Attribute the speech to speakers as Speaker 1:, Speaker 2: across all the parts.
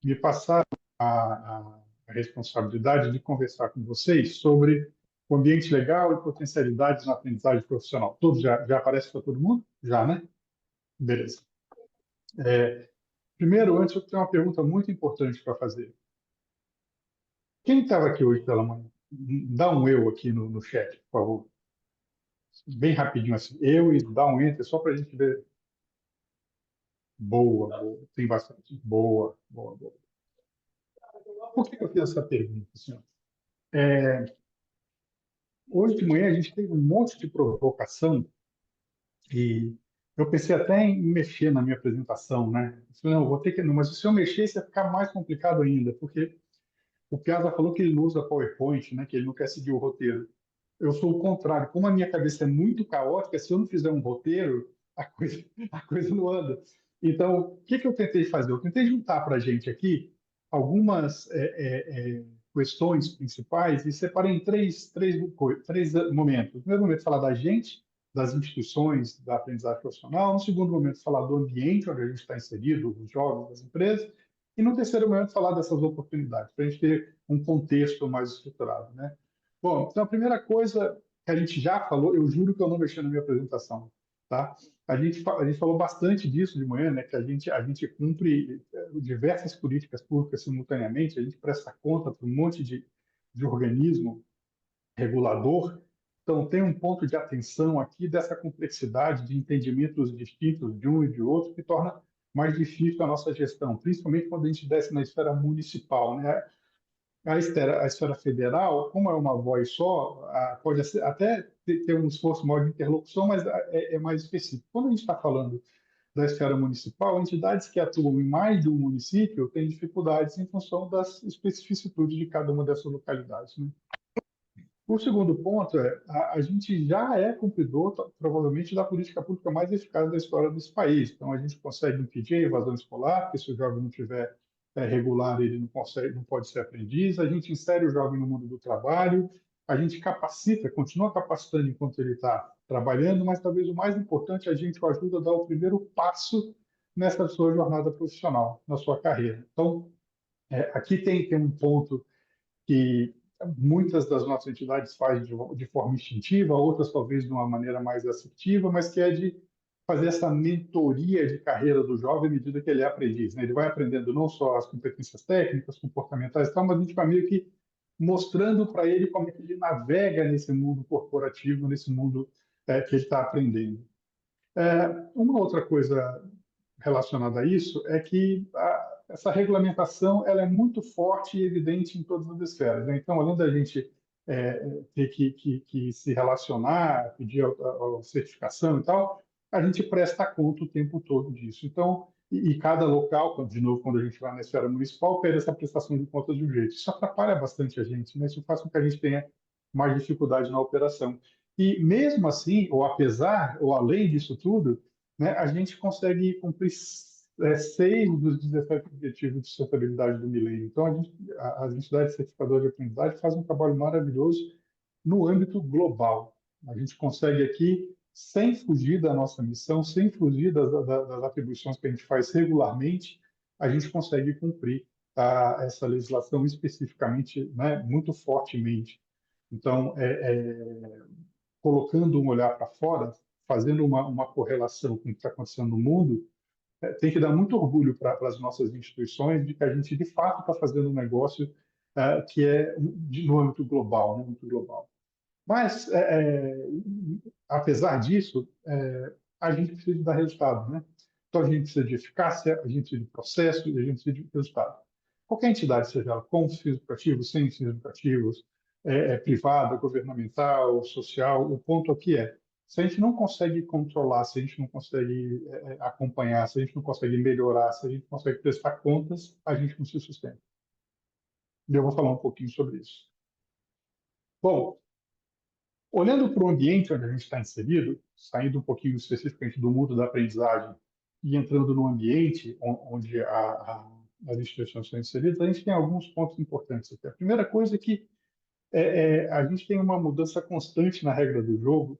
Speaker 1: me passaram a responsabilidade de conversar com vocês sobre o ambiente legal e potencialidades na aprendizagem profissional. Todos já aparece para todo mundo? Já, né? Beleza. Primeiro, antes, eu tenho uma pergunta muito importante para fazer. Quem estava aqui hoje pela manhã? Dá um eu aqui no chat, por favor. Bem rapidinho assim. Eu e dá um enter, só para a gente ver. Boa, boa. Tem bastante. Boa, boa, boa. Por que eu fiz essa pergunta, senhor? Hoje de manhã a gente teve um monte de provocação e eu pensei até em mexer na minha apresentação, né? Eu falei, não, vou ter que... Não, mas se eu mexer, vai ficar mais complicado ainda, porque o Piazza falou que ele não usa PowerPoint, né? Que ele não quer seguir o roteiro. Eu sou o contrário. Como a minha cabeça é muito caótica, se eu não fizer um roteiro, a coisa não anda. Então, o que que eu tentei fazer? Eu tentei juntar para a gente aqui algumas questões principais e separei em três momentos. No primeiro momento, falar da gente, das instituições da aprendizagem profissional. No segundo momento, falar do ambiente onde a gente está inserido, dos jovens, das empresas. E no terceiro momento, falar dessas oportunidades, para a gente ter um contexto mais estruturado, né? Bom, então a primeira coisa que a gente já falou, eu juro que eu não mexi na minha apresentação, tá? A gente falou bastante disso de manhã, né? Que a gente cumpre diversas políticas públicas simultaneamente, a gente presta conta para um monte de organismo regulador. Então, tem um ponto de atenção aqui dessa complexidade de entendimentos distintos de um e de outro que torna mais difícil a nossa gestão, principalmente quando a gente desce na esfera municipal, né? A esfera federal, como é uma voz só, pode até ter um esforço maior de interlocução, mas é mais específico. Quando a gente está falando da esfera municipal, entidades que atuam em mais de um município têm dificuldades em função das especificidades de cada uma dessas localidades, né? O segundo ponto é, a gente já é cumpridor, provavelmente, da política pública mais eficaz da história desse país. Então, a gente consegue impedir a evasão escolar, porque se o jovem não tiver regular, ele não consegue, não pode ser aprendiz. A gente insere o jovem no mundo do trabalho, a gente capacita, continua capacitando enquanto ele está trabalhando, mas talvez o mais importante, a gente o ajuda a dar o primeiro passo nessa sua jornada profissional, na sua carreira. Então, aqui tem um ponto que muitas das nossas entidades fazem de forma instintiva, outras talvez de uma maneira mais assertiva, mas que é de fazer essa mentoria de carreira do jovem à medida que ele é aprendiz, né? Ele vai aprendendo não só as competências técnicas, comportamentais e tal, mas a gente vai meio que mostrando para ele como é que ele navega nesse mundo corporativo, nesse mundo que ele está aprendendo. Uma outra coisa relacionada a isso é que essa regulamentação ela é muito forte e evidente em todas as esferas, né? Então, além da gente ter que se relacionar, pedir a certificação e tal, a gente presta conta o tempo todo disso. Então, e cada local, de novo, quando a gente vai na esfera municipal, pede essa prestação de contas de um jeito. Isso atrapalha bastante a gente, né? Isso faz com que a gente tenha mais dificuldade na operação. E mesmo assim, ou apesar, ou além disso tudo, né, a gente consegue cumprir 6 dos 17 objetivos de sustentabilidade do milênio. Então, as entidades certificadoras de aprendizagem fazem um trabalho maravilhoso no âmbito global. A gente consegue aqui, sem fugir da nossa missão, sem fugir das atribuições que a gente faz regularmente, a gente consegue cumprir essa legislação especificamente, né, muito fortemente. Então, colocando um olhar para fora, fazendo uma correlação com o que está acontecendo no mundo, tem que dar muito orgulho para as nossas instituições de que a gente, de fato, está fazendo um negócio que é no âmbito global, no âmbito global. Mas, apesar disso, a gente precisa dar resultado, né? Então, a gente precisa de eficácia, a gente precisa de processo e a gente precisa de resultado. Qualquer entidade, seja ela com fins educativos, sem fins educativos, privada, governamental, social, o ponto aqui é, se a gente não consegue controlar, se a gente não consegue acompanhar, se a gente não consegue melhorar, se a gente não consegue prestar contas, a gente não se sustenta. E eu vou falar um pouquinho sobre isso. Bom, olhando para o ambiente onde a gente está inserido, saindo um pouquinho especificamente do mundo da aprendizagem e entrando no ambiente onde as instituições estão inseridas, a gente tem alguns pontos importantes aqui. A primeira coisa é que a gente tem uma mudança constante na regra do jogo.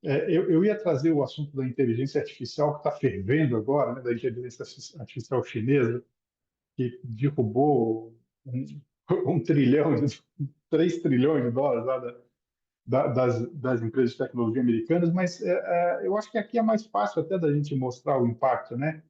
Speaker 1: Eu ia trazer o assunto da inteligência artificial que está fervendo agora, né, da inteligência artificial chinesa, que derrubou um, um trilhão, 3 trilhões de dólares lá das empresas de tecnologia americanas, mas eu acho que aqui é mais fácil até da gente mostrar o impacto, né?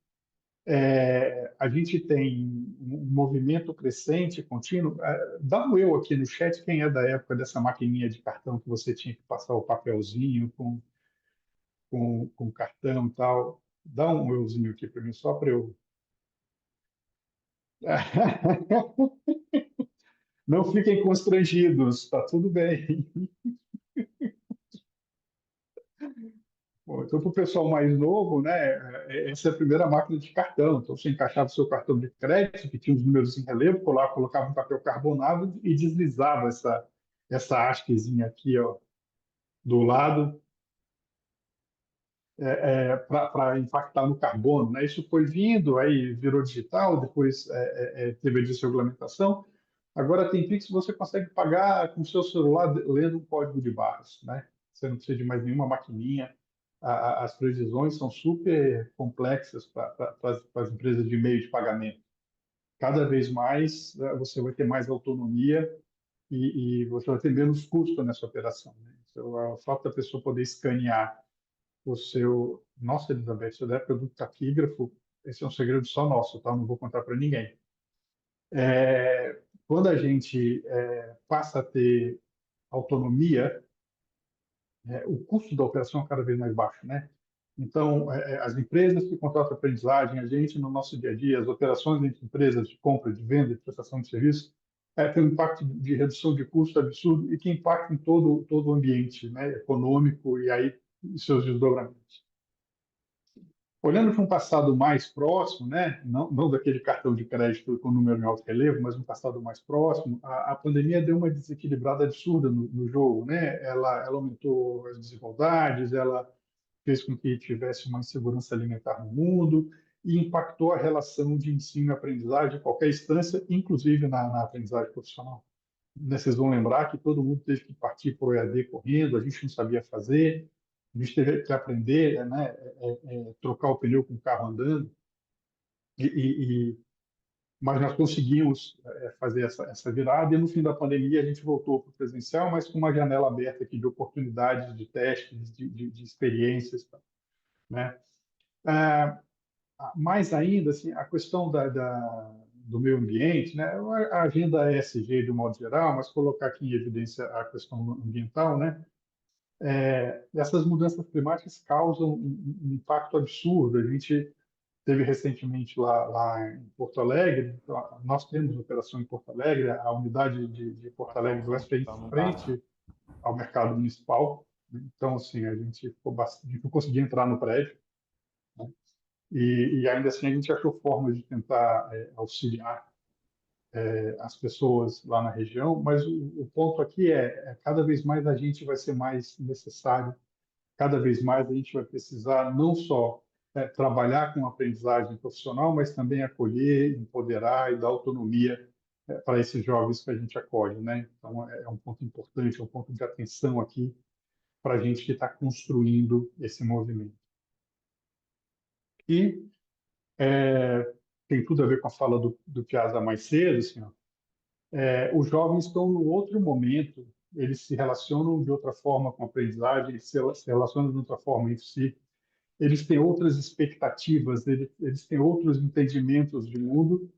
Speaker 1: A gente tem um movimento crescente, contínuo. Dá um eu aqui no chat, quem é da época dessa maquininha de cartão que você tinha que passar o papelzinho com cartão e tal. Dá um euzinho aqui para mim, só para eu. Não fiquem constrangidos, tá tudo bem. Bom, então, para o pessoal mais novo, né, essa é a primeira máquina de cartão. Então, você encaixava o seu cartão de crédito, que tinha os números em relevo, colocava um papel carbonado e deslizava essa hastezinha aqui, ó, do lado, para impactar no carbono, né? Isso foi vindo, aí virou digital, depois teve a desregulamentação. Agora tem Pix, você consegue pagar com o seu celular lendo um código de barras, né? Você não precisa de mais nenhuma maquininha. As previsões são super complexas para as empresas de meio de pagamento. Cada vez mais você vai ter mais autonomia e você vai ter menos custo nessa operação, né? Então, o fato da pessoa poder escanear o seu... Nossa, Elizabeth, se eu der produto taquígrafo, esse é um segredo só nosso, tá? Não vou contar para ninguém. Quando a gente passa a ter autonomia, o custo da operação é cada vez mais baixo, né? Então, as empresas que contratam aprendizagem, a gente no nosso dia a dia, as operações entre empresas de compra, de venda, de prestação de serviço, tem um impacto de redução de custo absurdo e que impacta em todo o ambiente, né, econômico e aí seus desdobramentos. Olhando para um passado mais próximo, né, não daquele cartão de crédito com número em alto relevo, mas um passado mais próximo, a pandemia deu uma desequilibrada absurda no jogo, né? Ela aumentou as desigualdades, ela fez com que tivesse uma insegurança alimentar no mundo e impactou a relação de ensino e aprendizagem em qualquer instância, inclusive na aprendizagem profissional. Né, vocês vão lembrar que todo mundo teve que partir para o EAD correndo, a gente não sabia fazer, a gente teve que aprender, né, trocar o pneu com o carro andando, e, e, e- mas nós conseguimos fazer essa virada, e no fim da pandemia a gente voltou para o presencial, mas com uma janela aberta aqui de oportunidades, de testes, de experiências, né? Ah, mais ainda, assim, a questão do meio ambiente, né? A agenda ESG de um modo geral, mas colocar aqui em evidência a questão ambiental, né? Essas mudanças climáticas causam um impacto absurdo. A gente teve recentemente lá em Porto Alegre, então, nós temos operação em Porto Alegre, a unidade de Porto Alegre do Oeste é em frente ao mercado municipal. Então, assim, a gente não conseguia entrar no prédio, né? E ainda assim a gente achou formas de tentar auxiliar as pessoas lá na região, mas o ponto aqui cada vez mais a gente vai ser mais necessário, cada vez mais a gente vai precisar não só trabalhar com aprendizagem profissional, mas também acolher, empoderar e dar autonomia para esses jovens que a gente acolhe, né? Então é um ponto importante, é um ponto de atenção aqui para a gente que está construindo esse movimento. E tem tudo a ver com a fala do Piazza mais cedo, assim, ó. Os jovens estão num outro momento, eles se relacionam de outra forma com a aprendizagem, eles se relacionam de outra forma entre si, eles têm outras expectativas, eles têm outros entendimentos de mundo,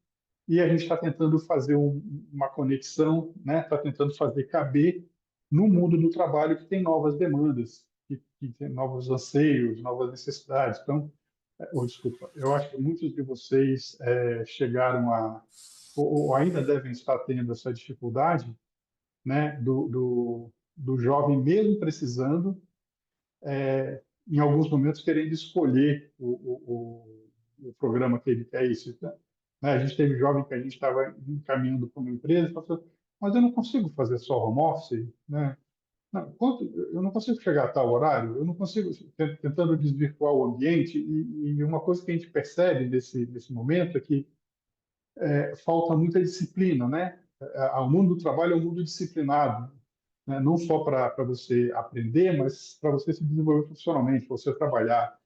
Speaker 1: e a gente está tentando fazer uma conexão, né? Está tentando fazer caber no mundo do trabalho que tem novas demandas, que tem novos anseios, novas necessidades. Então, desculpa, eu acho que muitos de vocês chegaram ou ainda devem estar tendo essa dificuldade, né, do jovem mesmo precisando, em alguns momentos querendo escolher o programa que ele quer isso, né? A gente teve jovem que a gente estava encaminhando para uma empresa e falou, mas eu não consigo fazer só home office, né? Não, eu não consigo chegar a tal horário, eu não consigo, tentando desvirtuar o ambiente, e uma coisa que a gente percebe nesse momento é que falta muita disciplina, né? O mundo do trabalho é um mundo disciplinado, né? Não só para você aprender, mas para você se desenvolver profissionalmente, para você trabalhar.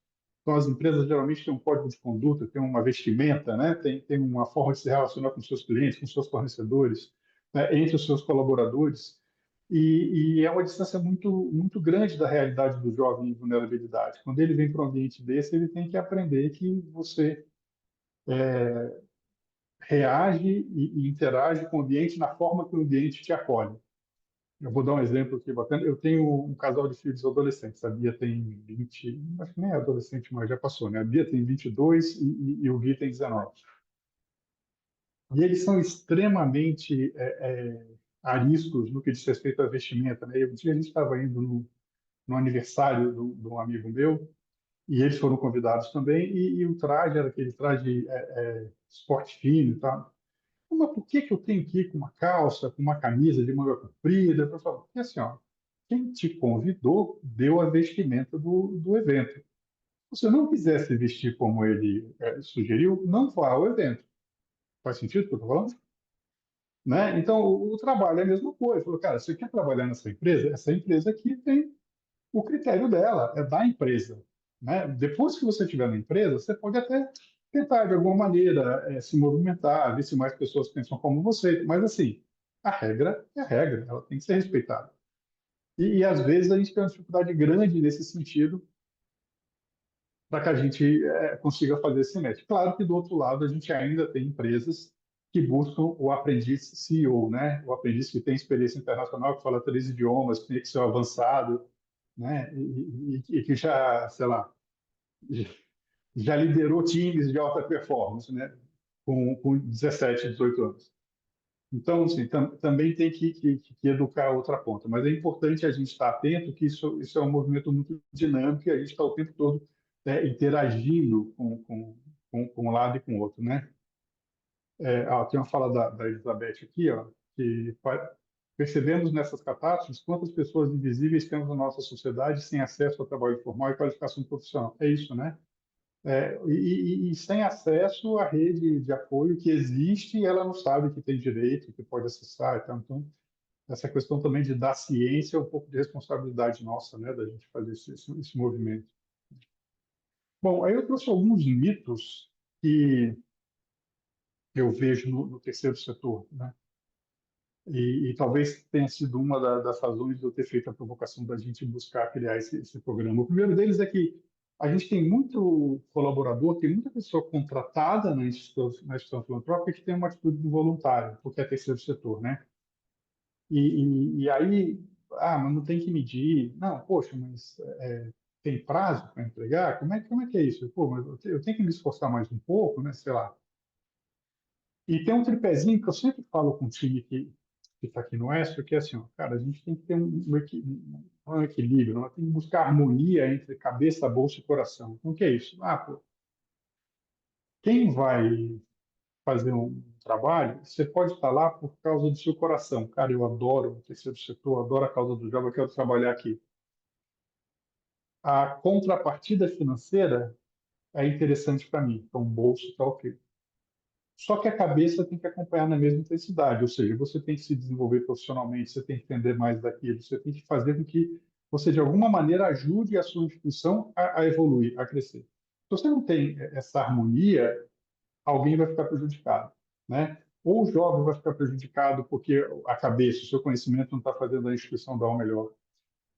Speaker 1: Então, as empresas geralmente têm um código de conduta, têm uma vestimenta, né? Tem uma forma de se relacionar com seus clientes, com seus fornecedores, né? Entre os seus colaboradores. E é uma distância muito grande da realidade do jovem em vulnerabilidade. Quando ele vem para um ambiente desse, ele tem que aprender que você reage e interage com o ambiente na forma que o ambiente te acolhe. Eu vou dar um exemplo aqui bacana. Eu tenho um casal de filhos adolescentes. A Bia tem 20, acho que nem é adolescente, mas já passou, né? A Bia tem 22 e o Gui tem 19. E eles são extremamente ariscos no que diz respeito à vestimenta, né? E um dia a gente estava indo no aniversário de um amigo meu e eles foram convidados também e o traje era aquele traje esporte fino e tal. Mas por que que eu tenho que ir com uma calça, com uma camisa de manga comprida? Eu falo, porque assim, ó, quem te convidou deu a vestimenta do evento. Se você não quiser se vestir como ele sugeriu, não vá ao evento. Faz sentido o que eu estou falando? Né? Então, o trabalho é a mesma coisa. Falou, cara, você quer trabalhar nessa empresa? Essa empresa aqui tem o critério dela, é da empresa. Né? Depois que você estiver na empresa, você pode até tentar, de alguma maneira, se movimentar, ver se mais pessoas pensam como você. Mas, assim, a regra é a regra, ela tem que ser respeitada. Às vezes, a gente tem uma dificuldade grande nesse sentido para que a gente consiga fazer esse match. Claro que, do outro lado, a gente ainda tem empresas que buscam o aprendiz CEO, né? O aprendiz que tem experiência internacional, que fala 3 idiomas, que tem que ser avançado, né? E que já, sei lá, já liderou times de alta performance, né? Com 17, 18 anos. Então, assim, também tem que educar a outra ponta. Mas é importante a gente estar atento que isso é um movimento muito dinâmico e a gente está o tempo todo interagindo com um lado e com o outro, né? Tem uma fala da Elizabeth aqui, ó, que percebemos nessas catástrofes quantas pessoas invisíveis temos na nossa sociedade sem acesso ao trabalho formal e qualificação profissional. É isso, né? E sem acesso à rede de apoio que existe, ela não sabe que tem direito, que pode acessar. Então, essa questão também de dar ciência é um pouco de responsabilidade nossa, né, da gente fazer esse movimento. Bom, aí eu trouxe alguns mitos que eu vejo no terceiro setor, né? E talvez tenha sido uma das razões de eu ter feito a provocação da gente buscar criar esse programa. O primeiro deles é que a gente tem muito colaborador, tem muita pessoa contratada na instituição filantrópica que tem uma atitude de voluntário, porque é terceiro setor, né? E aí, mas não tem que medir. Não, poxa, mas tem prazo para entregar? Como é que é isso? Pô, mas eu tenho que me esforçar mais um pouco, né? Sei lá. E tem um tripézinho que eu sempre falo com o time que está aqui no Oeste, que é assim, ó, cara, a gente tem que ter um equilíbrio, nós temos que buscar harmonia entre cabeça, bolsa e coração. Então, o que é isso? Pô, quem vai fazer um trabalho, você pode estar lá por causa do seu coração. Cara, eu adoro o terceiro setor, adoro a causa do jovem, eu quero trabalhar aqui. A contrapartida financeira é interessante para mim, então o bolso está ok. Só que a cabeça tem que acompanhar na mesma intensidade, ou seja, você tem que se desenvolver profissionalmente, você tem que entender mais daquilo, você tem que fazer com que você, de alguma maneira, ajude a sua instituição a evoluir, a crescer. Se você não tem essa harmonia, alguém vai ficar prejudicado, né? Ou o jovem vai ficar prejudicado porque a cabeça, o seu conhecimento não está fazendo a instituição dar o melhor.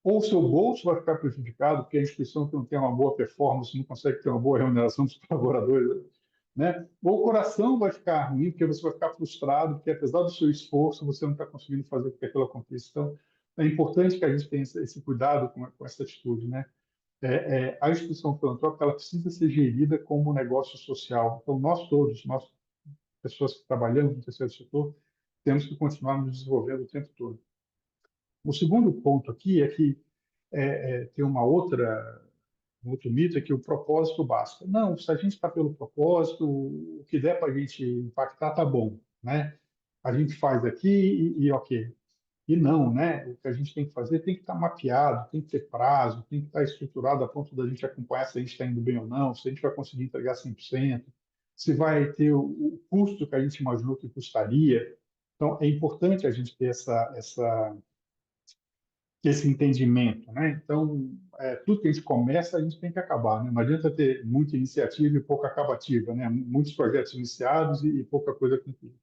Speaker 1: Ou o seu bolso vai ficar prejudicado porque a instituição que não tem uma boa performance, não consegue ter uma boa remuneração dos colaboradores, né? Ou o coração vai ficar ruim porque você vai ficar frustrado porque apesar do seu esforço você não está conseguindo fazer com que aquilo aconteça. Então é importante que a gente tenha esse cuidado com essa atitude, né? A instituição filantrópica ela precisa ser gerida como um negócio social. Então nós todos, nós pessoas que trabalhamos no terceiro setor, temos que continuar nos desenvolvendo o tempo todo. O segundo ponto aqui é que tem um outro mito é que o propósito basta. Não, se a gente está pelo propósito, o que der para a gente impactar tá bom, né? A gente faz aqui e ok. E não, né? O que a gente tem que fazer tem que estar mapeado, tem que ter prazo, tem que estar estruturado a ponto da gente acompanhar se a gente está indo bem ou não, se a gente vai conseguir entregar 100%, se vai ter o custo que a gente imaginou que custaria. Então, é importante a gente ter esse entendimento, né? Então, tudo que a gente começa, a gente tem que acabar, né? Não adianta ter muita iniciativa e pouca acabativa, né? Muitos projetos iniciados e pouca coisa concluída.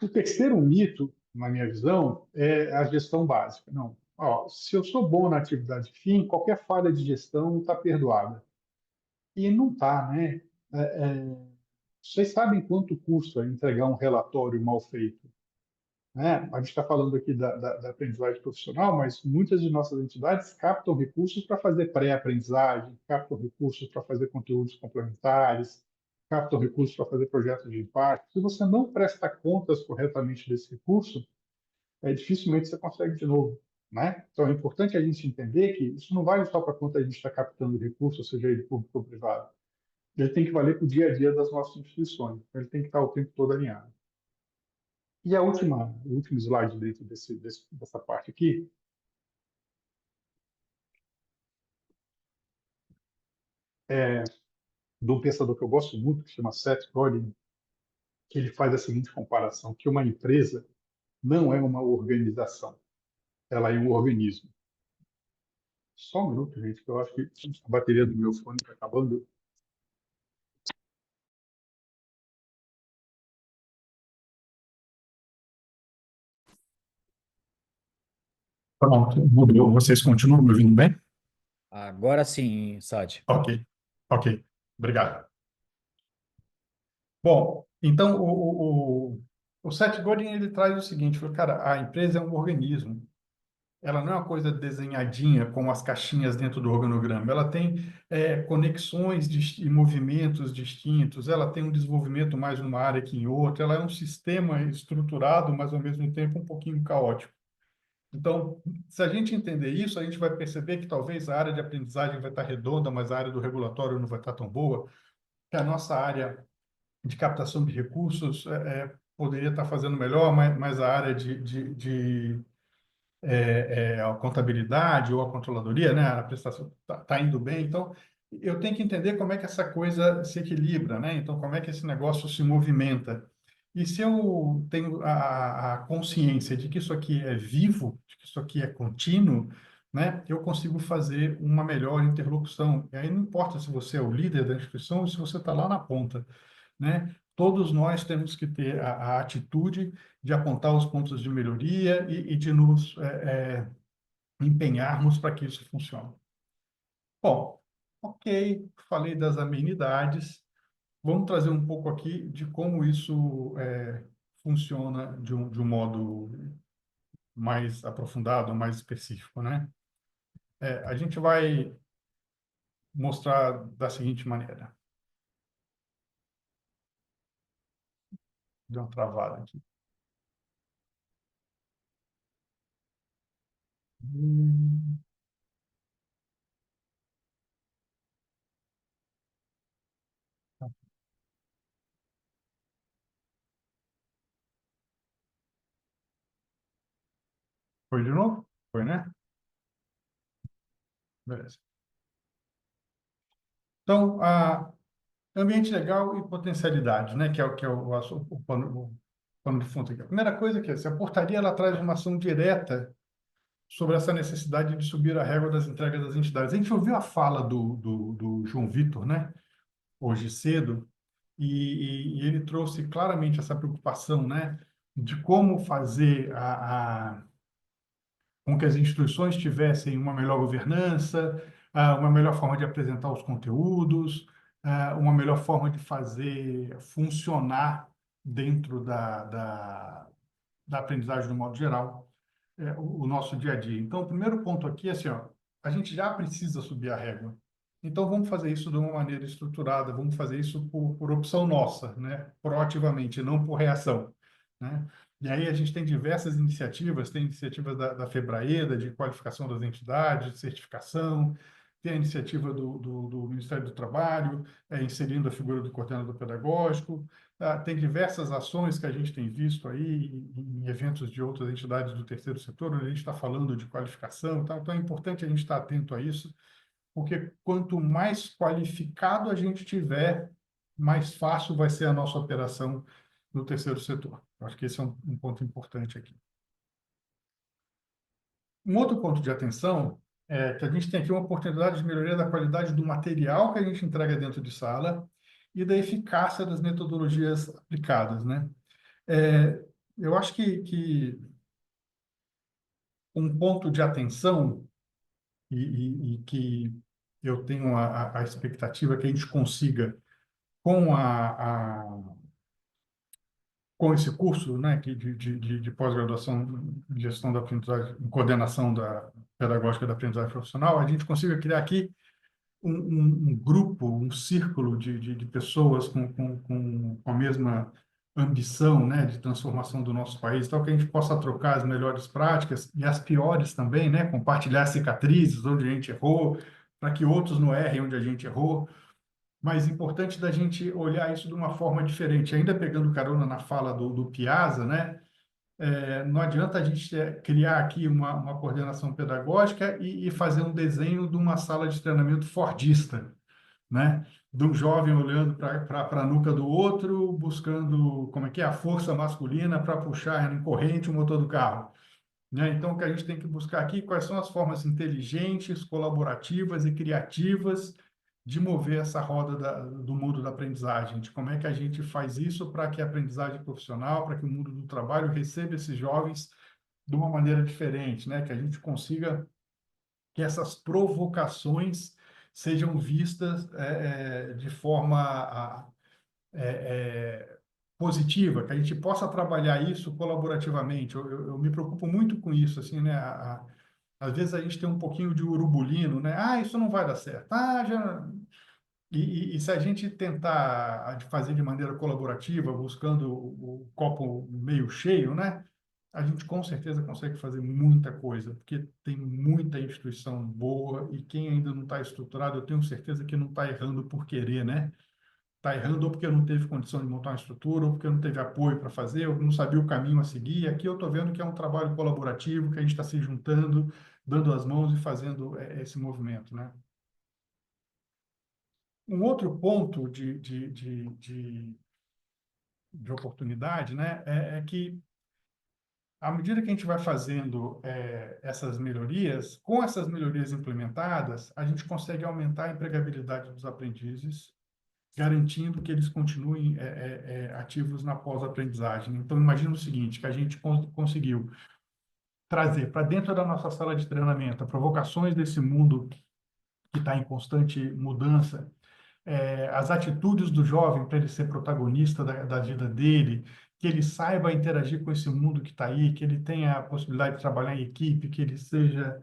Speaker 1: O terceiro mito, na minha visão, é a gestão básica. Não, ó, se eu sou bom na atividade fim, qualquer falha de gestão está perdoada. E não está, né? Vocês sabem quanto custa entregar um relatório mal feito? Né? A gente está falando aqui da aprendizagem profissional, mas muitas de nossas entidades captam recursos para fazer pré-aprendizagem, captam recursos para fazer conteúdos complementares, captam recursos para fazer projetos de impacto. Se você não presta contas corretamente desse recurso, dificilmente você consegue de novo. Né? Então é importante a gente entender que isso não vale só para quanto a gente está captando recursos, seja ele público ou privado. Ele tem que valer para o dia a dia das nossas instituições. Ele tem que estar o tempo todo alinhado. E o último slide dentro dessa parte aqui, é de um pensador que eu gosto muito, que se chama Seth Godin, que ele faz a seguinte comparação, que uma empresa não é uma organização, ela é um organismo. Só um minuto, gente, que eu acho que a bateria do meu fone está acabando. Pronto, mudou. Vocês continuam me ouvindo bem?
Speaker 2: Agora sim, Sadi.
Speaker 1: Ok, ok. Obrigado. Bom, então o Seth Godin ele traz o seguinte, cara, a empresa é um organismo. Ela não é uma coisa desenhadinha com as caixinhas dentro do organograma. Ela tem conexões e movimentos distintos. Ela tem um desenvolvimento mais numa área que em outra. Ela é um sistema estruturado, mas ao mesmo tempo um pouquinho caótico. Então, se a gente entender isso, a gente vai perceber que talvez a área de aprendizagem vai estar redonda, mas a área do regulatório não vai estar tão boa, que a nossa área de captação de recursos poderia estar fazendo melhor, mas a área de a contabilidade ou a controladoria, né, a prestação tá indo bem. Então, eu tenho que entender como é que essa coisa se equilibra, né? Então, como é que esse negócio se movimenta. E se eu tenho a consciência de que isso aqui é vivo, de que isso aqui é contínuo, né, eu consigo fazer uma melhor interlocução. E aí não importa se você é o líder da instituição ou se você está lá na ponta, né? Todos nós temos que ter a atitude de apontar os pontos de melhoria e de nos empenharmos para que isso funcione. Bom, ok, falei das amenidades. Vamos trazer um pouco aqui de como isso funciona de um modo mais aprofundado, mais específico, né? A gente vai mostrar da seguinte maneira. Deu uma travada aqui. Foi de novo? Foi, né? Beleza. Então, ambiente legal e potencialidade, né? Que é o pano de fundo aqui. A primeira coisa é que a portaria ela traz uma ação direta sobre essa necessidade de subir a régua das entregas das entidades. A gente ouviu a fala do João Vitor, né? Hoje cedo, e ele trouxe claramente essa preocupação, né? De como fazer com que as instituições tivessem uma melhor governança, uma melhor forma de apresentar os conteúdos, uma melhor forma de fazer funcionar dentro da aprendizagem do modo geral, o nosso dia a dia. Então, o primeiro ponto aqui é assim, ó, a gente já precisa subir a régua. Então, vamos fazer isso de uma maneira estruturada, vamos fazer isso por opção nossa, né? Proativamente, não por reação, né? E aí a gente tem diversas iniciativas, tem iniciativas da FEBRAEDA, de qualificação das entidades, de certificação, tem a iniciativa do Ministério do Trabalho, inserindo a figura do coordenador pedagógico, tem diversas ações que a gente tem visto aí em eventos de outras entidades do terceiro setor, onde a gente está falando de qualificação e tal. Então, é importante a gente estar atento a isso, porque quanto mais qualificado a gente tiver, mais fácil vai ser a nossa operação no terceiro setor. Eu acho que esse é um ponto importante aqui. Um outro ponto de atenção é que a gente tem aqui uma oportunidade de melhoria da qualidade do material que a gente entrega dentro de sala e da eficácia das metodologias aplicadas, né? É, eu acho que um ponto de atenção e que eu tenho a expectativa que a gente consiga com com esse curso, né, de pós-graduação em gestão da aprendizagem, em coordenação da pedagógica da aprendizagem profissional, a gente consiga criar aqui um grupo, um círculo de pessoas com a mesma ambição, né, de transformação do nosso país, tal que a gente possa trocar as melhores práticas e as piores também, né, compartilhar cicatrizes onde a gente errou, para que outros não errem onde a gente errou. Mas importante da gente olhar isso de uma forma diferente, ainda pegando carona na fala do Piazza, né? Não adianta a gente criar aqui uma coordenação pedagógica e fazer um desenho de uma sala de treinamento fordista, né? De um jovem olhando para a nuca do outro, buscando, como é que é, a força masculina para puxar em corrente o motor do carro, né? Então, o que a gente tem que buscar aqui, quais são as formas inteligentes, colaborativas e criativas de mover essa roda do mundo da aprendizagem, de como é que a gente faz isso para que a aprendizagem profissional, para que o mundo do trabalho receba esses jovens de uma maneira diferente, né? Que a gente consiga que essas provocações sejam vistas de forma positiva, que a gente possa trabalhar isso colaborativamente. Eu me preocupo muito com isso, assim, né? Às vezes a gente tem um pouquinho de urubulino, né? Ah, isso não vai dar certo. Ah, já... E se a gente tentar fazer de maneira colaborativa, buscando o copo meio cheio, né? A gente com certeza consegue fazer muita coisa, porque tem muita instituição boa e quem ainda não está estruturado, eu tenho certeza que não está errando por querer, né? Está errando ou porque não teve condição de montar uma estrutura, ou porque não teve apoio para fazer, ou não sabia o caminho a seguir. Aqui eu estou vendo que é um trabalho colaborativo, que a gente está se juntando, dando as mãos e fazendo esse movimento, né? Um outro ponto de oportunidade, né, é que à medida que a gente vai fazendo essas melhorias, com essas melhorias implementadas, a gente consegue aumentar a empregabilidade dos aprendizes, garantindo que eles continuem ativos na pós-aprendizagem. Então, imagina o seguinte, que a gente conseguiu trazer para dentro da nossa sala de treinamento provocações desse mundo que está em constante mudança, as atitudes do jovem para ele ser protagonista da vida dele, que ele saiba interagir com esse mundo que está aí, que ele tenha a possibilidade de trabalhar em equipe, que ele seja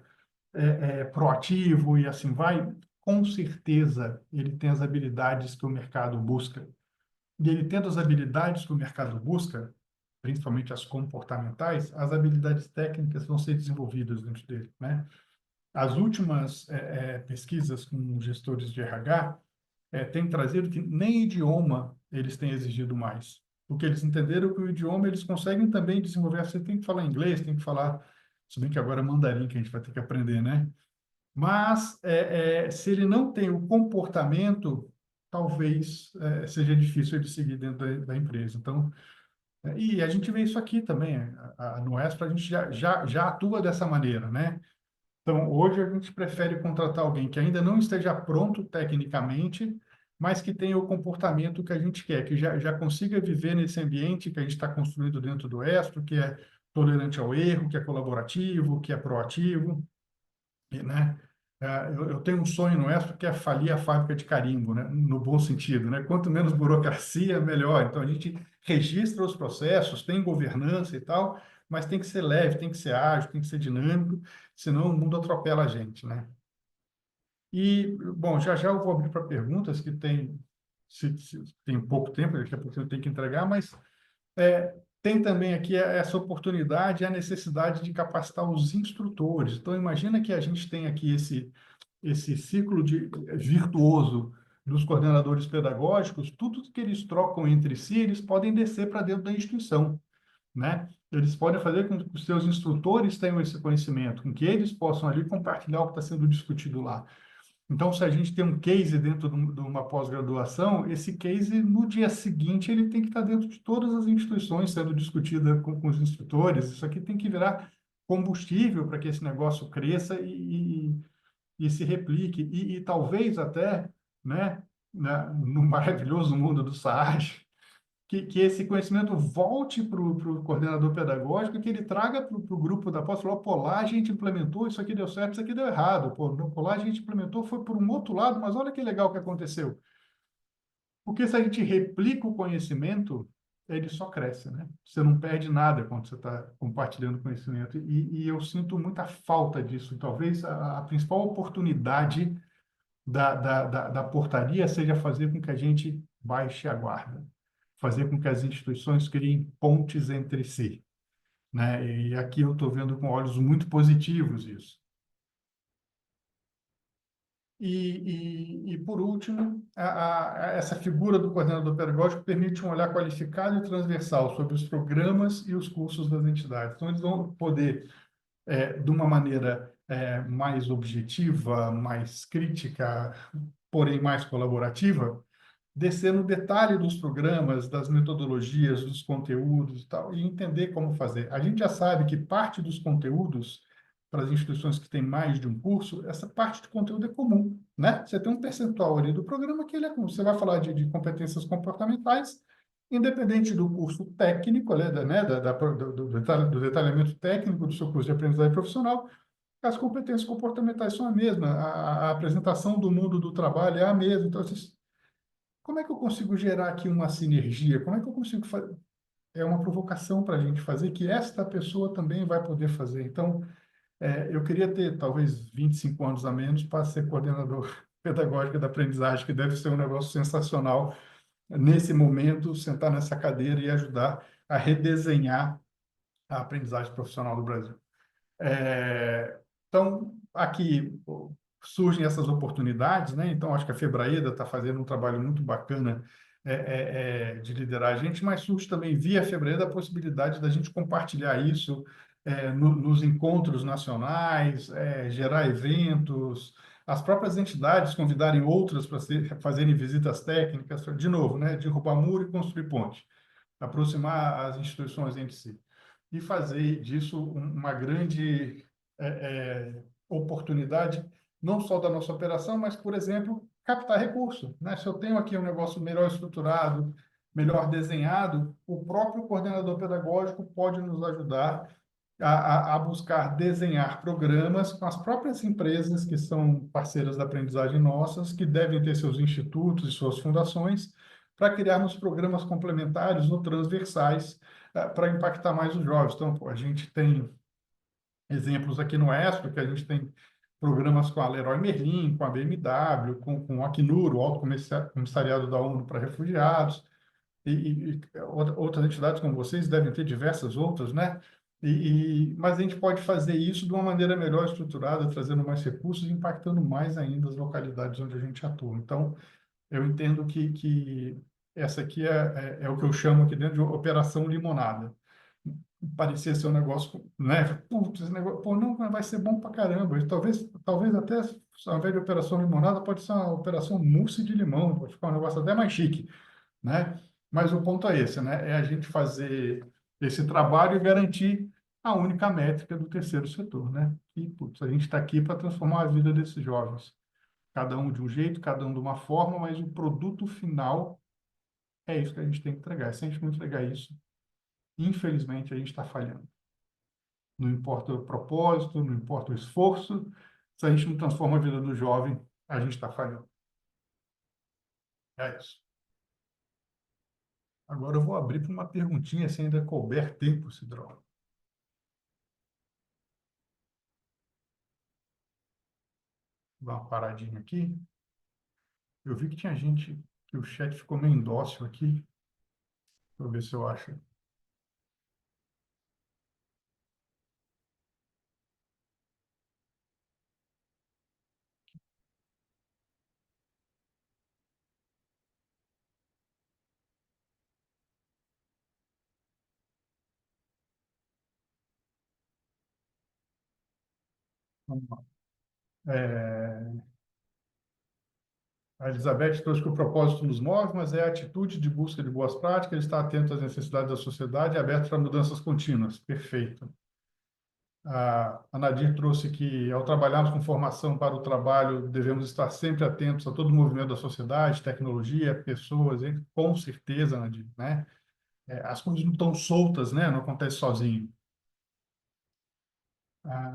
Speaker 1: proativo e assim vai, com certeza ele tem as habilidades que o mercado busca. E ele tendo as habilidades que o mercado busca, principalmente as comportamentais, as habilidades técnicas vão ser desenvolvidas dentro dele, né? As últimas pesquisas com gestores de RH têm trazido que nem idioma eles têm exigido mais. Porque eles entenderam que o idioma eles conseguem também desenvolver. Você tem que falar inglês, tem que falar, se bem que agora é mandarim que a gente vai ter que aprender, né? Mas se ele não tem o comportamento, talvez seja difícil ele seguir dentro da empresa. Então, e a gente vê isso aqui também. No Extra a gente já atua dessa maneira, né? Então, hoje a gente prefere contratar alguém que ainda não esteja pronto tecnicamente, mas que tenha o comportamento que a gente quer, que já consiga viver nesse ambiente que a gente está construindo dentro do Extra, que é tolerante ao erro, que é colaborativo, que é proativo, né? Eu tenho um sonho no Extra que é falir a fábrica de carimbo, né? No bom sentido, né? Quanto menos burocracia, melhor. Então, a gente registra os processos, tem governança e tal, mas tem que ser leve, tem que ser ágil, tem que ser dinâmico, senão o mundo atropela a gente, né? E, bom, já eu vou abrir para perguntas que se tem pouco tempo, daqui a pouco eu tenho que entregar, mas tem também aqui essa oportunidade e a necessidade de capacitar os instrutores. Então, imagina que a gente tem aqui esse ciclo virtuoso dos coordenadores pedagógicos, tudo que eles trocam entre si, eles podem descer para dentro da instituição, né? Eles podem fazer com que os seus instrutores tenham esse conhecimento, com que eles possam ali compartilhar o que está sendo discutido lá. Então, se a gente tem um case dentro de uma pós-graduação, esse case, no dia seguinte, ele tem que estar dentro de todas as instituições sendo discutida com os instrutores. Isso aqui tem que virar
Speaker 3: combustível para que esse negócio cresça e se replique. E talvez até, né, no maravilhoso mundo do SAAD, que esse conhecimento volte para o coordenador pedagógico, que ele traga para o grupo da pós, falou, pô, lá a gente implementou, isso aqui deu certo, isso aqui deu errado. Pô, lá a gente implementou, foi por um outro lado, mas olha que legal que aconteceu. Porque se a gente replica o conhecimento, ele só cresce, né? Você não perde nada quando você está compartilhando conhecimento. E eu sinto muita falta disso. Talvez a principal oportunidade da portaria seja fazer com que a gente baixe a guarda, fazer com que as instituições criem pontes entre si, né? E aqui eu estou vendo com olhos muito positivos isso. Por último, essa figura do coordenador pedagógico permite um olhar qualificado e transversal sobre os programas e os cursos das entidades. Então, eles vão poder, de uma maneira mais objetiva, mais crítica, porém mais colaborativa, descer no detalhe dos programas, das metodologias, dos conteúdos e tal, e entender como fazer. A gente já sabe que parte dos conteúdos, para as instituições que têm mais de um curso, essa parte de conteúdo é comum, né? Você tem um percentual ali do programa que ele é comum. Você vai falar de competências comportamentais, independente do curso técnico, né, do detalhamento técnico do seu curso de aprendizagem profissional, as competências comportamentais são a mesma, a apresentação do mundo do trabalho é a mesma. Então, como é que eu consigo gerar aqui uma sinergia? Como é que eu consigo fazer? É uma provocação para a gente fazer que esta pessoa também vai poder fazer. Então, eu queria ter talvez 25 anos a menos para ser coordenador pedagógico da aprendizagem, que deve ser um negócio sensacional nesse momento, sentar nessa cadeira e ajudar a redesenhar a aprendizagem profissional do Brasil. Então, aqui surgem essas oportunidades, né? Então, acho que a Febraeda está fazendo um trabalho muito bacana de liderar a gente, mas surge também via Febraeda a possibilidade da gente compartilhar isso nos encontros nacionais, gerar eventos, as próprias entidades convidarem outras para fazerem visitas técnicas, de novo, né? Derrubar muro e construir ponte, aproximar as instituições entre si e fazer disso uma grande oportunidade, não só da nossa operação, mas, por exemplo, captar recurso, né? Se eu tenho aqui um negócio melhor estruturado, melhor desenhado, o próprio coordenador pedagógico pode nos ajudar a buscar desenhar programas com as próprias empresas que são parceiras da aprendizagem nossas, que devem ter seus institutos e suas fundações, para criarmos programas complementares ou transversais para impactar mais os jovens. Então, pô, a gente tem exemplos aqui no Expo, que a gente tem programas com a Leroy Merlin, com a BMW, com o Acnur, o Alto Comissariado da ONU para Refugiados, e outras entidades como vocês devem ter diversas outras, né? Mas a gente pode fazer isso de uma maneira melhor estruturada, trazendo mais recursos e impactando mais ainda as localidades onde a gente atua. Então, eu entendo que essa aqui é o que eu chamo aqui dentro de operação limonada. Parecia ser um negócio, né? Putz, esse negócio, pô, não, mas vai ser bom pra caramba. E talvez até, ao invés de operação limonada, pode ser uma operação mousse de limão, pode ficar um negócio até mais chique, né? Mas o ponto é esse, né? É a gente fazer esse trabalho e garantir a única métrica do terceiro setor, né? E, putz, a gente está aqui para transformar a vida desses jovens. Cada um de um jeito, cada um de uma forma, mas o produto final é isso que a gente tem que entregar. Se a gente não entregar isso, infelizmente, a gente está falhando. Não importa o propósito, não importa o esforço, se a gente não transforma a vida do jovem, a gente está falhando. É isso. Agora eu vou abrir para uma perguntinha, se ainda couber tempo, Cidrão. Vou dar uma paradinha aqui. Eu vi que tinha gente, que o chat ficou meio indócil aqui. Deixa eu ver se eu acho. Vamos lá. A Elizabeth trouxe que o propósito nos move, mas é a atitude de busca de boas práticas, estar atento às necessidades da sociedade e aberto para mudanças contínuas. Perfeito. A Nadir trouxe que, ao trabalharmos com formação para o trabalho, devemos estar sempre atentos a todo o movimento da sociedade, tecnologia, pessoas, e com certeza, Nadir, né? As coisas não estão soltas, né? Não acontece sozinho. Ah,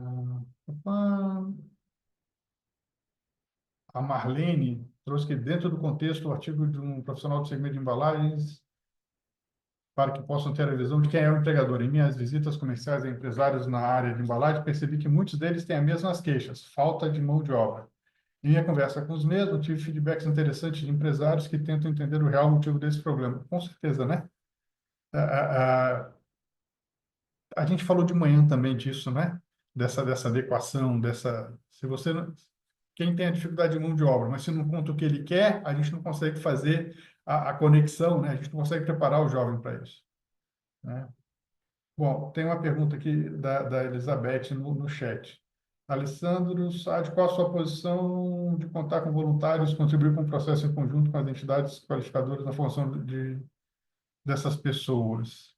Speaker 3: a Marlene trouxe que, dentro do contexto, o artigo de um profissional do segmento de embalagens, para que possam ter a visão de quem é o empregador. Em minhas visitas comerciais a empresários na área de embalagem, percebi que muitos deles têm as mesmas queixas: falta de mão de obra. Em minha conversa com os mesmos, tive feedbacks interessantes de empresários que tentam entender o real motivo desse problema. Com certeza, né? A gente falou de manhã também disso, né? Dessa adequação, se você não, quem tem a dificuldade de mão de obra, mas se não conta o que ele quer, a gente não consegue fazer a conexão, né? A gente não consegue preparar o jovem para isso, né? Bom, tem uma pergunta aqui da Elizabeth no chat. Alessandro Sade, qual a sua posição de contar com voluntários, contribuir com o processo em conjunto com as entidades qualificadoras na formação dessas pessoas?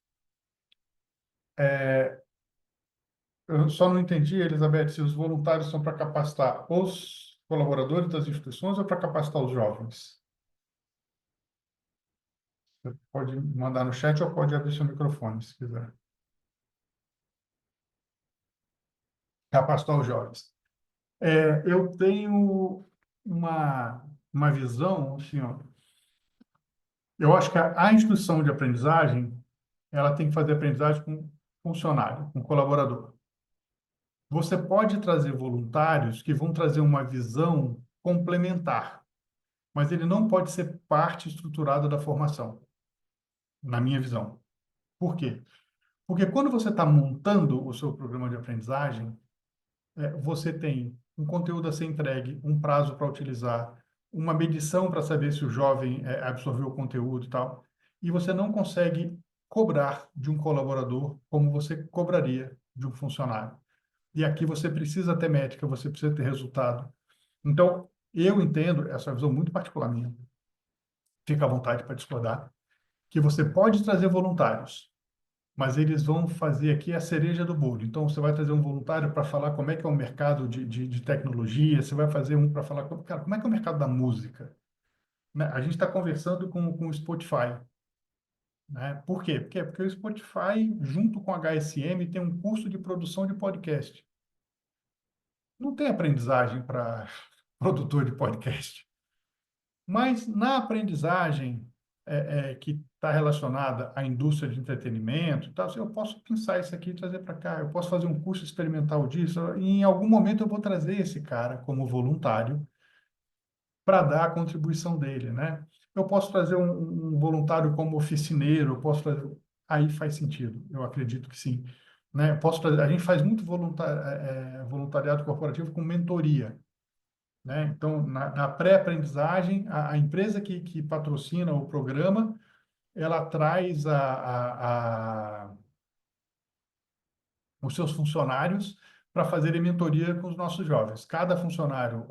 Speaker 3: Eu só não entendi, Elizabeth, se os voluntários são para capacitar os colaboradores das instituições ou para capacitar os jovens? Você pode mandar no chat ou pode abrir seu microfone, se quiser. Capacitar os jovens. Eu tenho uma visão, assim, ó, eu acho que a instituição de aprendizagem, ela tem que fazer aprendizagem com funcionário, com colaborador. Você pode trazer voluntários que vão trazer uma visão complementar, mas ele não pode ser parte estruturada da formação, na minha visão. Por quê? Porque quando você está montando o seu programa de aprendizagem, você tem um conteúdo a ser entregue, um prazo para utilizar, uma medição para saber se o jovem absorveu o conteúdo e tal, e você não consegue cobrar de um colaborador como você cobraria de um funcionário. E aqui você precisa ter métrica, você precisa ter resultado. Então, eu entendo, essa é uma visão muito particular minha, fica à vontade para discordar, que você pode trazer voluntários, mas eles vão fazer aqui a cereja do bolo. Então, você vai trazer um voluntário para falar como é que é o mercado de tecnologia, você vai fazer um para falar, cara, como é que é o mercado da música? Né? A gente está conversando com o Spotify. Né? Por quê? Porque o Spotify, junto com a HSM, tem um curso de produção de podcast. Não tem aprendizagem para produtor de podcast. Mas na aprendizagem que está relacionada à indústria de entretenimento, e tal, assim, eu posso pensar isso aqui e trazer para cá. Eu posso fazer um curso experimental disso. E em algum momento eu vou trazer esse cara como voluntário para dar a contribuição dele, né? Eu posso trazer um voluntário como oficineiro, eu posso trazer... Aí faz sentido, eu acredito que sim. Né? Posso trazer... A gente faz muito voluntariado corporativo com mentoria. Né? Então, na pré-aprendizagem, a empresa que patrocina o programa, ela traz os seus funcionários para fazerem mentoria com os nossos jovens. Cada funcionário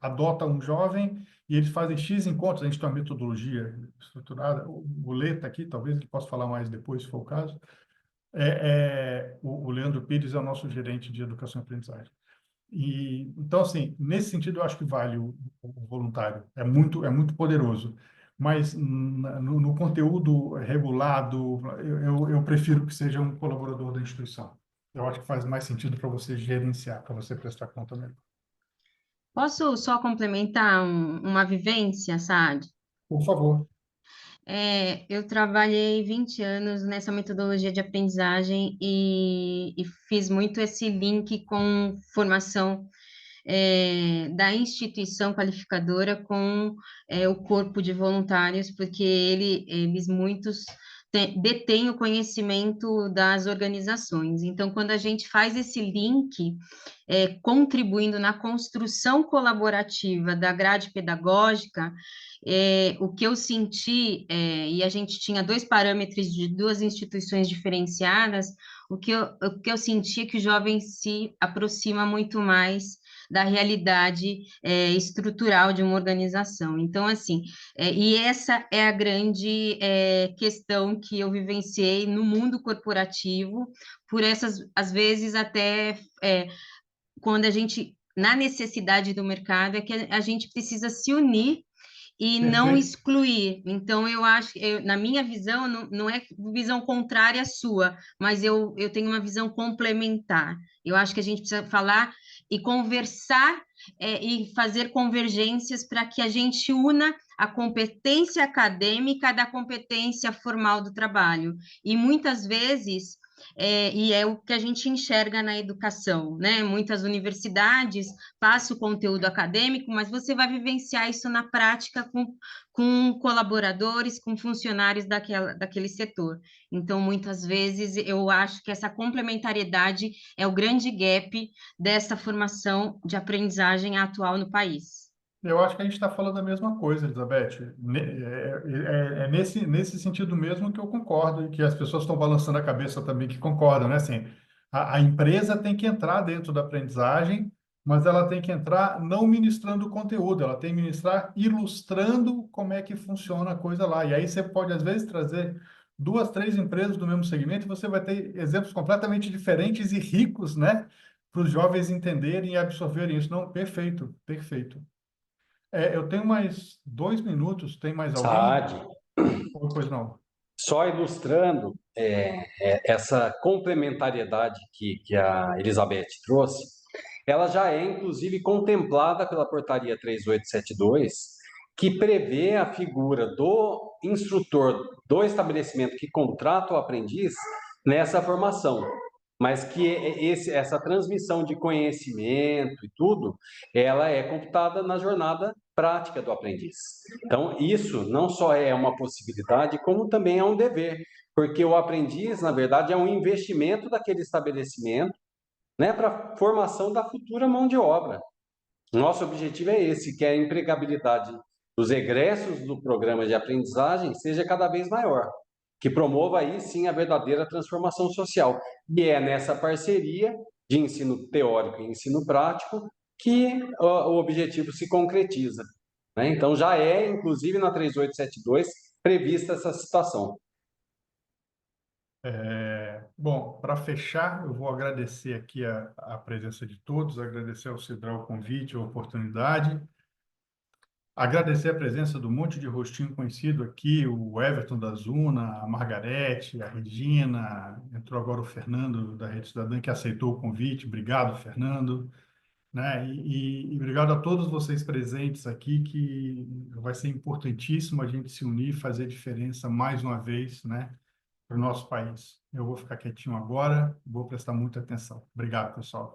Speaker 3: adota um jovem e eles fazem X encontros. A gente tem uma metodologia estruturada. O Leta aqui, talvez ele possa falar mais depois, se for o caso. O Leandro Pires é o nosso gerente de educação e aprendizagem. Então, assim, nesse sentido, eu acho que vale o voluntário. É muito poderoso. Mas no conteúdo regulado, eu prefiro que seja um colaborador da instituição. Eu acho que faz mais sentido para você gerenciar, para você prestar conta mesmo.
Speaker 4: Posso só complementar uma vivência, Saad?
Speaker 3: Por favor.
Speaker 4: Eu trabalhei 20 anos nessa metodologia de aprendizagem e fiz muito esse link com formação da instituição qualificadora com o corpo de voluntários, porque eles muitos detêm o conhecimento das organizações. Então, quando a gente faz esse link, contribuindo na construção colaborativa da grade pedagógica, o que eu senti, e a gente tinha dois parâmetros de duas instituições diferenciadas, o que eu senti é que o jovem se aproxima muito mais da realidade estrutural de uma organização. Então, assim, e essa é a grande questão que eu vivenciei no mundo corporativo, por essas, às vezes, até quando a gente, na necessidade do mercado, é que a gente precisa se unir e não
Speaker 3: Perfeito.
Speaker 4: excluir. Então, eu acho, na minha visão, não é visão contrária à sua, mas eu tenho uma visão complementar. Eu acho que a gente precisa falar e conversar e fazer convergências para que a gente una a competência acadêmica da competência formal do trabalho. E muitas vezes e é o que a gente enxerga na educação, né? Muitas universidades passam o conteúdo acadêmico, mas você vai vivenciar isso na prática com colaboradores, com funcionários daquele setor. Então, muitas vezes, eu acho que essa complementariedade é o grande gap dessa formação de aprendizagem atual no país.
Speaker 3: Eu acho que a gente está falando a mesma coisa, Elizabeth. É nesse sentido mesmo que eu concordo e que as pessoas estão balançando a cabeça também que concordam, né? Assim, a empresa tem que entrar dentro da aprendizagem, mas ela tem que entrar não ministrando o conteúdo, ela tem que ministrar ilustrando como é que funciona a coisa lá. E aí você pode, às vezes, trazer duas, três empresas do mesmo segmento e você vai ter exemplos completamente diferentes e ricos, né? Para os jovens entenderem e absorverem isso. Não, perfeito, perfeito. Eu tenho mais 2 minutos. Tem mais alguém?
Speaker 5: Saad,
Speaker 3: Ou pois não?
Speaker 5: só ilustrando essa complementariedade que a Elizabeth trouxe, ela já é, inclusive, contemplada pela Portaria 3872, que prevê a figura do instrutor do estabelecimento que contrata o aprendiz nessa formação. Mas que essa transmissão de conhecimento e tudo, ela é computada na jornada prática do aprendiz. Então, isso não só é uma possibilidade, como também é um dever, porque o aprendiz, na verdade, é um investimento daquele estabelecimento, né, para a formação da futura mão de obra. Nosso objetivo é esse, que a empregabilidade dos egressos do programa de aprendizagem seja cada vez maior, que promova aí sim a verdadeira transformação social. E é nessa parceria de ensino teórico e ensino prático que o objetivo se concretiza, né? Então já é, inclusive na 3872, prevista essa situação.
Speaker 3: Bom, para fechar, eu vou agradecer aqui a presença de todos, agradecer ao Cidral o convite, a oportunidade, agradecer a presença do monte de rostinho conhecido aqui, o Everton da Zuna, a Margarete, a Regina, entrou agora o Fernando da Rede Cidadã, que aceitou o convite. Obrigado, Fernando. Né? E obrigado a todos vocês presentes aqui, que vai ser importantíssimo a gente se unir e fazer diferença mais uma vez, né, para o nosso país. Eu vou ficar quietinho agora, vou prestar muita atenção. Obrigado, pessoal.